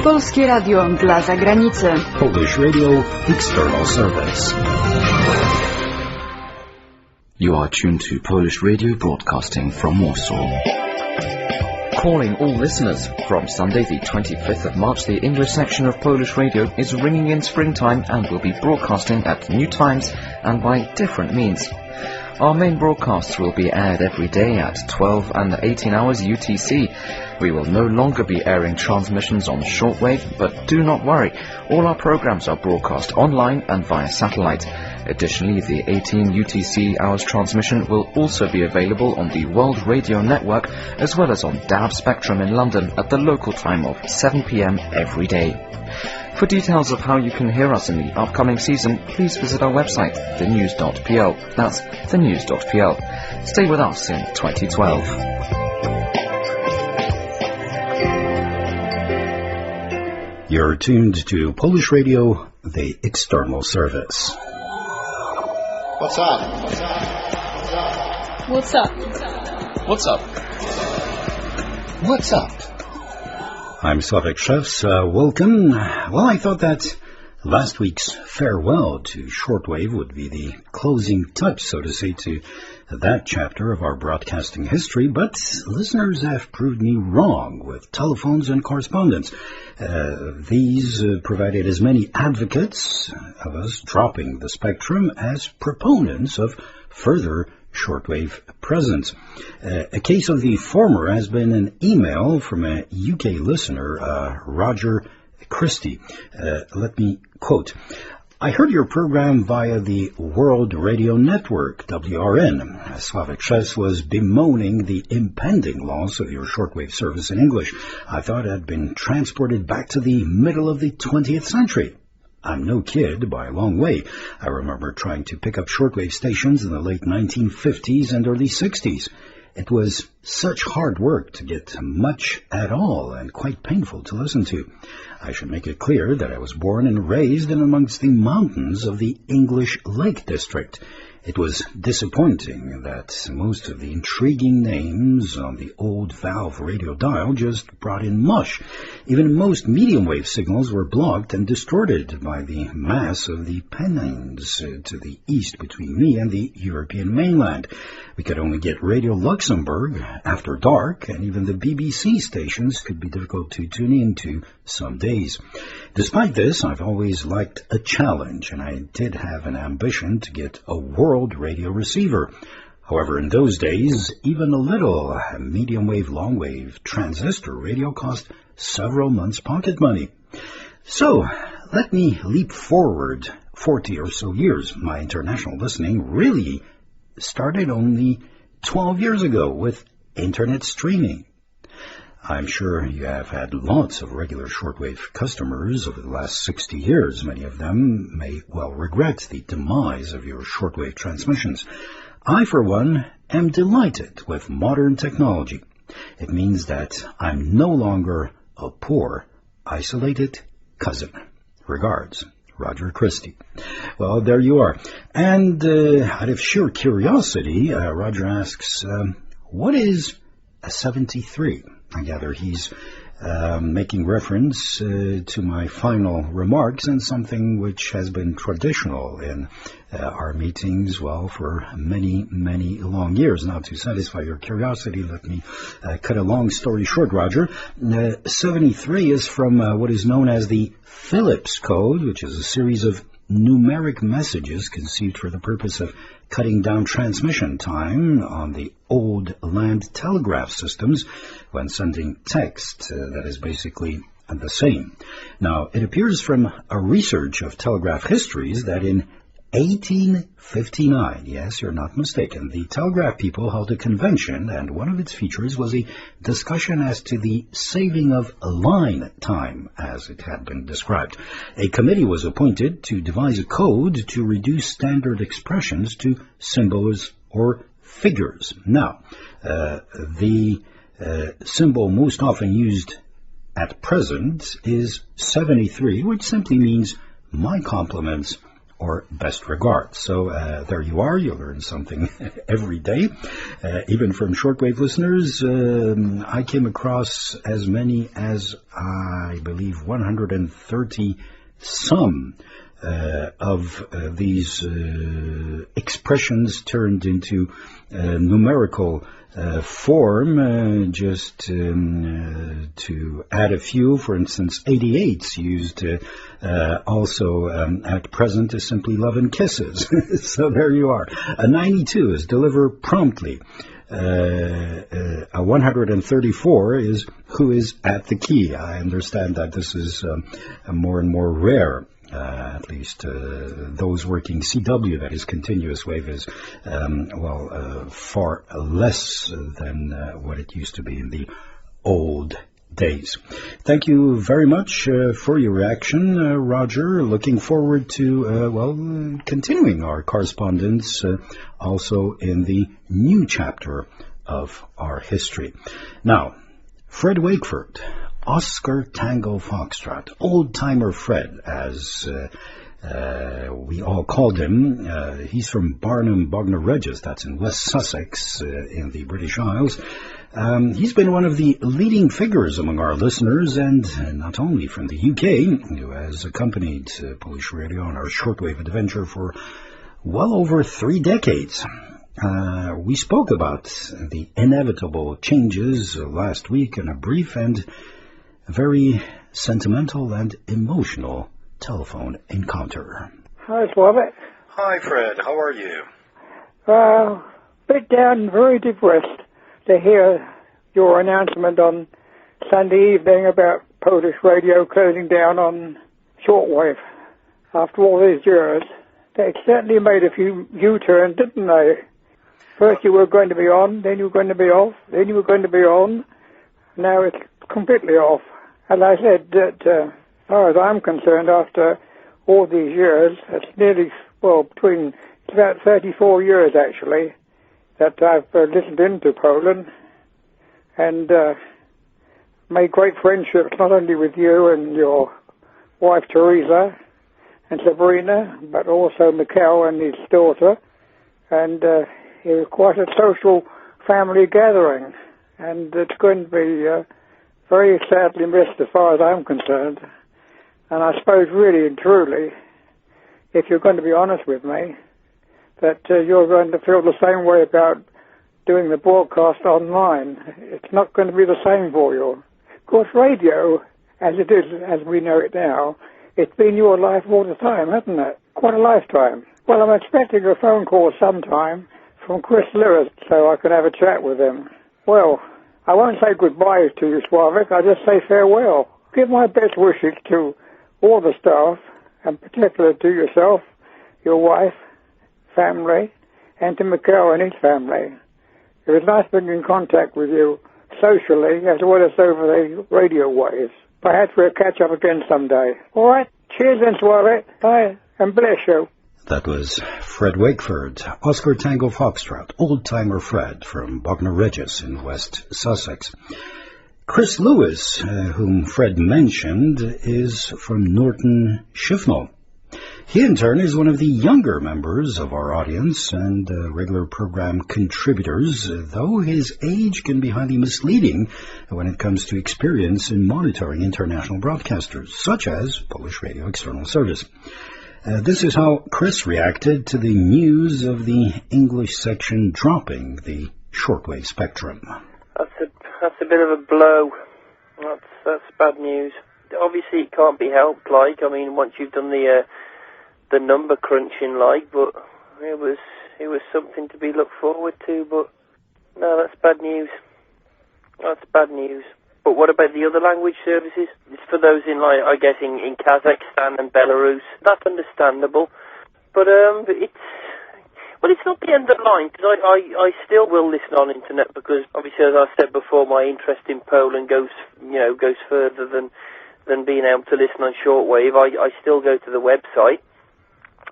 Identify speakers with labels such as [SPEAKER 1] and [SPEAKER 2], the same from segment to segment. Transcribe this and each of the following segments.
[SPEAKER 1] Polskie Radio dla zagranicy.
[SPEAKER 2] Polish Radio External Service. You are tuned to Polish Radio broadcasting from Warsaw.
[SPEAKER 3] Calling all listeners. From Sunday the 25th of March, the English section of Polish Radio is ringing in springtime and will be broadcasting at new times and by different means. Our main broadcasts will be aired every day at 12 and 18 hours UTC. We will no longer be airing transmissions on shortwave, but do not worry, all our programs are broadcast online and via satellite. Additionally, the 18 UTC hours transmission will also be available on the World Radio Network as well as on DAB Spectrum in London at the local time of 7 p.m. every day. For details of how you can hear us in the upcoming season, please visit our website, thenews.pl. That's thenews.pl. Stay with us in 2012.
[SPEAKER 2] You're tuned to Polish Radio, the External Service.
[SPEAKER 4] What's up?
[SPEAKER 5] What's up?
[SPEAKER 4] What's up? What's up?
[SPEAKER 2] I'm Slavik Szewc. Welcome. Well, I thought that last week's farewell to shortwave would be the closing touch, so to say, to that chapter of our broadcasting history, but listeners have proved me wrong with telephones and correspondence. These provided as many advocates of us dropping the spectrum as proponents of further shortwave presence. A case of the former has been an email from a UK listener, Roger Christie. Let me quote, I heard your program via the World Radio Network, WRN. Slavik Szewc was bemoaning the impending loss of your shortwave service in English. I thought it had been transported back to the middle of the 20th century. I'm no kid by a long way. I remember trying to pick up shortwave stations in the late 1950s and early 60s. It was such hard work to get much at all and quite painful to listen to. I should make it clear that I was born and raised in amongst the mountains of the English Lake District. It was disappointing that most of the intriguing names on the old valve radio dial just brought in mush. Even most medium-wave signals were blocked and distorted by the mass of the Pennines to the east between me and the European mainland. We could only get Radio Luxembourg after dark, and even the BBC stations could be difficult to tune into some days. Despite this, I've always liked a challenge, and I did have an ambition to get a world radio receiver. However, in those days, even a little medium-wave, long-wave transistor radio cost several months' pocket money. So, let me leap forward 40 or so years. My international listening really started only 12 years ago with internet streaming. I'm sure you have had lots of regular shortwave customers over the last 60 years. Many of them may well regret the demise of your shortwave transmissions. I, for one, am delighted with modern technology. It means that I'm no longer a poor, isolated cousin. Regards, Roger Christie. Well, there you are. And out of sheer curiosity, Roger asks, what is a 73? I gather he's making reference to my final remarks and something which has been traditional in our meetings, well, for many, many long years. Now, to satisfy your curiosity, let me cut a long story short, Roger. 73 is from what is known as the Phillips Code, which is a series of numeric messages conceived for the purpose of cutting down transmission time on the old land telegraph systems when sending text that is basically the same. Now, it appears from a research of telegraph histories that in 1859, yes, you're not mistaken, the telegraph people held a convention, and one of its features was a discussion as to the saving of line time, as it had been described. A committee was appointed to devise a code to reduce standard expressions to symbols or figures. Now, the symbol most often used at present is 73, which simply means my compliments or best regards. So there you are. You learn something every day, even from shortwave listeners. I came across as many as, I believe, 130 some of these expressions turned into numerical form, just to add a few. For instance, 88's used also at present is simply love and kisses. So there you are. A 92 is deliver promptly. A 134 is who is at the key. I understand that this is more and more rare. At least those working CW, that is continuous wave, is far less than what it used to be in the old days. Thank you very much for your reaction, Roger. Looking forward to continuing our correspondence also in the new chapter of our history. Now, Fred Wakeford, Oscar Tango Foxtrot, Old-Timer Fred, as we all called him. He's from Barnum, Bognor Regis, that's in West Sussex in the British Isles. He's been one of the leading figures among our listeners, and not only from the UK, who has accompanied Polish Radio on our shortwave adventure for well over 3 decades. We spoke about the inevitable changes last week in a brief and very sentimental and emotional telephone encounter.
[SPEAKER 5] Hi, Robert.
[SPEAKER 2] Hi, Fred. How are you?
[SPEAKER 5] Bit down and very depressed to hear your announcement on Sunday evening about Polish radio closing down on shortwave. After all these years, they certainly made a few U-turns, didn't they? First you were going to be on, then you were going to be off, then you were going to be on. Now it's completely off. As I said, that as far as I'm concerned, after all these years, it's nearly, it's about 34 years actually, that I've listened into Poland and made great friendships not only with you and your wife Teresa and Sabrina, but also Mikhail and his daughter, and it was quite a social family gathering, and it's going to be very sadly missed as far as I'm concerned. And I suppose really and truly, if you're going to be honest with me, that you're going to feel the same way about doing the broadcast online. It's not going to be the same for you. Of course, radio, as it is, as we know it now, it's been your life all the time, hasn't it? Quite a lifetime. Well, I'm expecting a phone call sometime from Chris Lewis so I can have a chat with him. Well, I won't say goodbye to you, Sławek. I'll just say farewell. Give my best wishes to all the staff, and particularly to yourself, your wife, family, and to Mikhail and his family. It was nice being in contact with you socially as well as over the radio waves. Perhaps we'll catch up again someday. All right? Cheers then, Sławek. Bye, and bless you.
[SPEAKER 2] That was Fred Wakeford, Oscar Tango Foxtrot, Old-Timer Fred from Bognor Regis in West Sussex. Chris Lewis, whom Fred mentioned, is from Norton Shifnal. He, in turn, is one of the younger members of our audience and regular program contributors, though his age can be highly misleading when it comes to experience in monitoring international broadcasters, such as Polish Radio External Service. This is how Chris reacted to the news of the English section dropping the shortwave spectrum.
[SPEAKER 6] That's a bit of a blow. That's bad news. Obviously, it can't be helped. Once you've done the number crunching, but it was something to be looked forward to. But no, that's bad news. That's bad news. But what about the other language services? It's for those in, I guess, in Kazakhstan and Belarus. That's understandable. But it's not the end of the line, because I still will listen on internet, because obviously, as I said before, my interest in Poland goes further than being able to listen on shortwave. I still go to the website,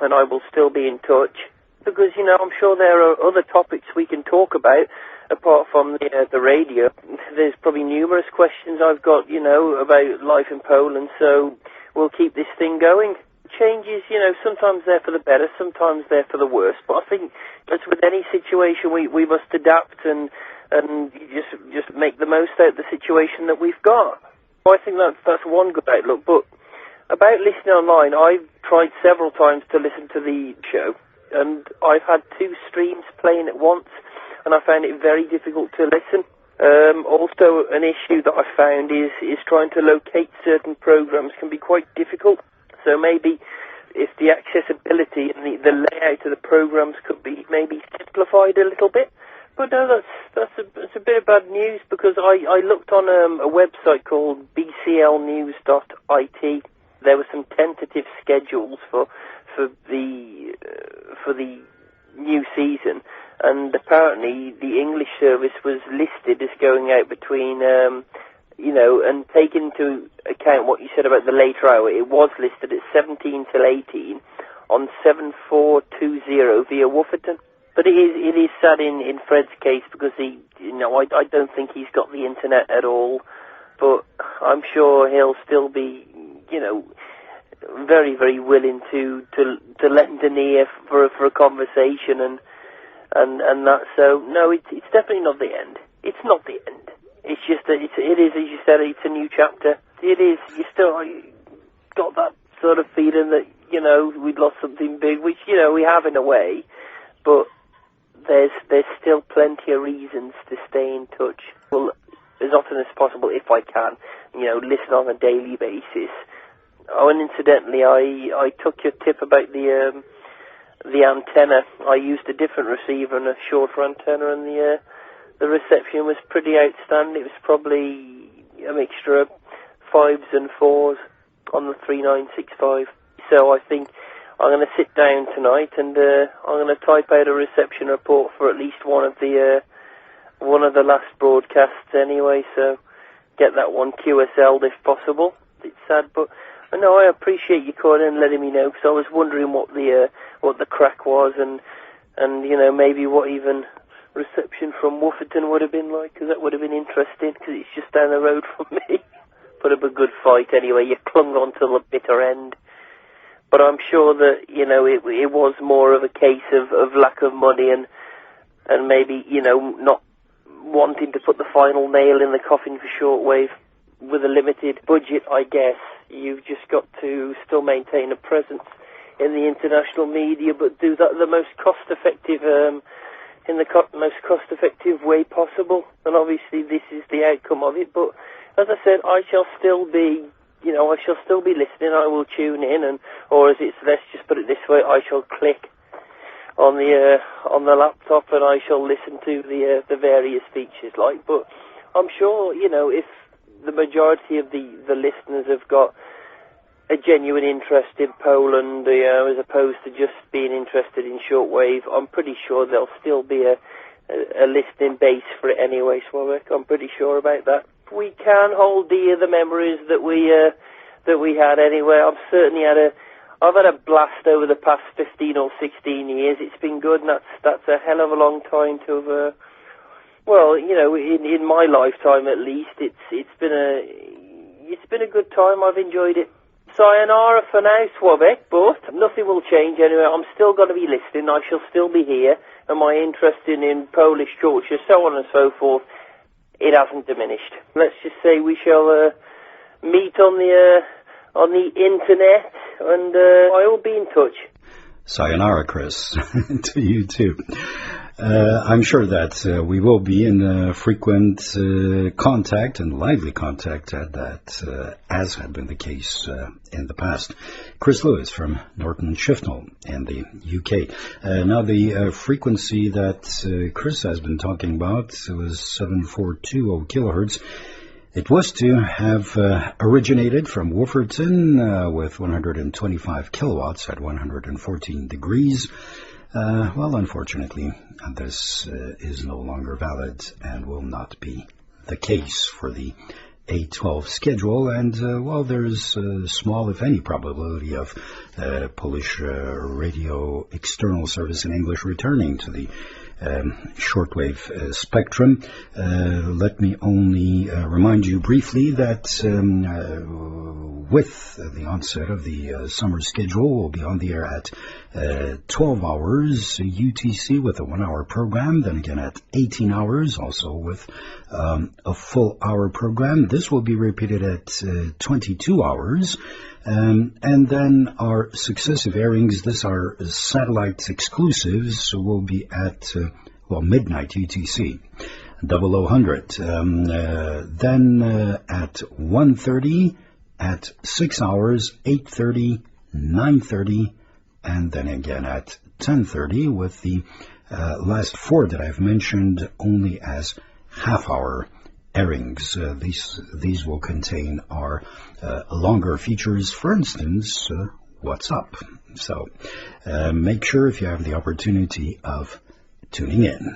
[SPEAKER 6] and I will still be in touch, because I'm sure there are other topics we can talk about apart from the radio. There's probably numerous questions I've got, about life in Poland, so we'll keep this thing going. changes, sometimes they're for the better, sometimes they're for the worse. But I think, as with any situation, we must adapt and just make the most out of the situation that we've got. I think that's one good outlook. But about listening online, I've tried several times to listen to the show, and I've had 2 streams playing at once, and I found it very difficult to listen. Also, an issue that I found is trying to locate certain programs can be quite difficult. So maybe if the accessibility and the layout of the programs could be maybe simplified a little bit. But no, that's a bit of bad news, because I looked on a website called bclnews.it. There were some tentative schedules for the new season, and apparently the English service was listed as going out between, and taking into account what you said about the later hour, it was listed at 17 till 18 on 7420 via Wooferton. But it is sad in Fred's case, because I don't think he's got the internet at all, but I'm sure he'll still be, very, very willing to lend an ear for a conversation and that. So no, it's definitely not the end. It's not the end. It's just that it is, as you said, it's a new chapter. It is. You still got that sort of feeling that we'd lost something big, which we have in a way, but there's still plenty of reasons to stay in touch. Well, as often as possible, if I can, listen on a daily basis. Oh, and incidentally, I took your tip about the antenna. I used a different receiver and a shorter antenna, and the reception was pretty outstanding. It was probably a mixture of 5s and 4s on the 3965. So I think I'm going to sit down tonight and I'm going to type out a reception report for at least one of the last broadcasts anyway. So get that one QSL'd if possible. It's sad, but no, I appreciate you calling and letting me know, because I was wondering what the crack was, and maybe what even reception from Wooferton would have been like, because that would have been interesting, because it's just down the road from me. Put up a good fight anyway. You clung on till the bitter end. But I'm sure that, it was more of a case of lack of money and maybe, not wanting to put the final nail in the coffin for shortwave. With a limited budget, I guess, you've just got to still maintain a presence in the international media, but do that the most cost-effective, most cost-effective way possible. And obviously this is the outcome of it. But as I said, I shall still be listening. I will tune in, let's just put it this way, I shall click on the laptop and I shall listen to the various features. But I'm sure, if the majority of the listeners have got a genuine interest in Poland, as opposed to just being interested in shortwave, I'm pretty sure there'll still be a listening base for it anyway, Sławek. I'm pretty sure about that. We can hold dear the memories that we had anyway. I've had a blast over the past 15 or 16 years. It's been good, and that's a hell of a long time to have. In my lifetime at least, it's been a good time. I've enjoyed it. Sayonara for now, Sławek, but nothing will change anyway. I'm still going to be listening. I shall still be here, and my interest in Polish culture, so on and so forth, it hasn't diminished. Let's just say we shall meet on the internet, and I will be in touch.
[SPEAKER 2] Sayonara, Chris, to you too. I'm sure that we will be in frequent contact and lively contact as had been the case in the past. Chris Lewis from Norton Shifnal in the UK. Now the frequency that Chris has been talking about was 7420 kilohertz. It was to have originated from Wooferton with 125 kilowatts at 114 degrees. Well, unfortunately, this is no longer valid and will not be the case for the 812 schedule. And, there's small, if any, probability of Polish radio external service in English returning to the shortwave spectrum. Let me only remind you briefly that with the onset of the summer schedule, we'll be on the air at 12 hours UTC with a 1-hour program, then again at 18 hours, also with a full hour program. This will be repeated at 22 hours. And then our successive airings, these are satellite exclusives, so will be at, midnight UTC, 0000. Then at 1:30, at 6 hours, 8:30, 9:30, and then again at 10:30, with the last 4 that I've mentioned only as half-hour airings. These will contain our longer features, for instance, What's Up? So make sure if you have the opportunity of tuning in.